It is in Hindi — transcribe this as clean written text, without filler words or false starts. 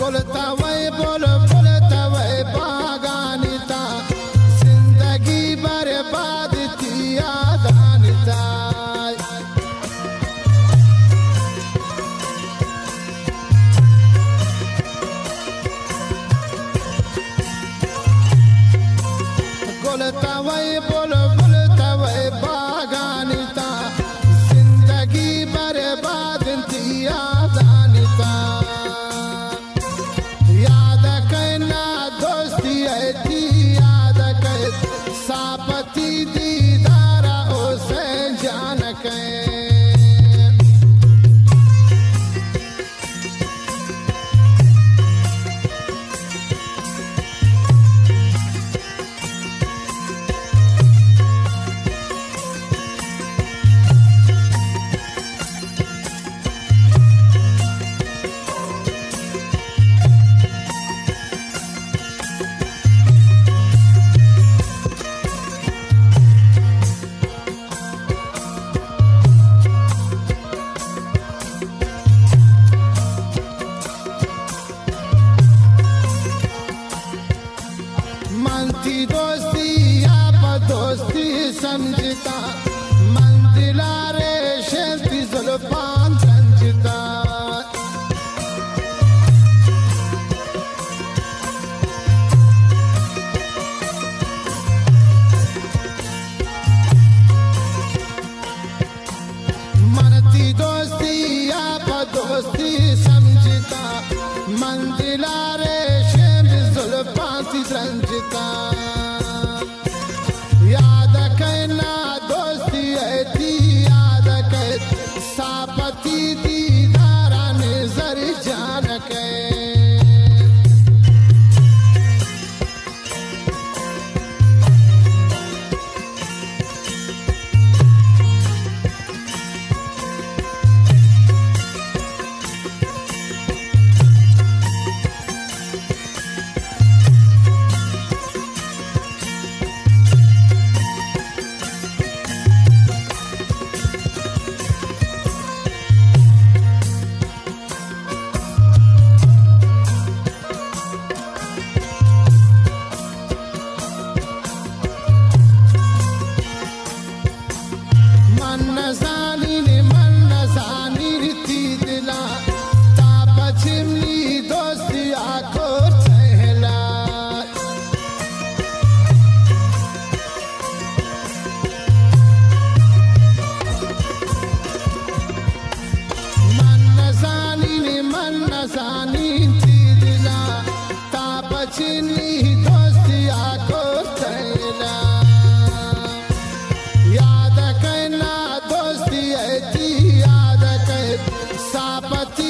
बोलता वही बोलता वही बागानिता जिंदगी बर्बाद थी आदानिता बोलता वही बोलता वही बागानिता जिंदगी बर्बाद थी आदानिता याद करना दोस्ती है थी याद कर सापती दीदारा उसे जान के मनती दोस्ती आप दोस्ती समझता मंजिला रे शेंती जुल्फान संजता मनती दोस्ती आप दोस्ती समझता मंजिला रे जुल्फान संजता याद करना दोस्ती है थी याद कर सापती दीदारा नजर जान के याद करना दोस्ती है थी याद कर सापती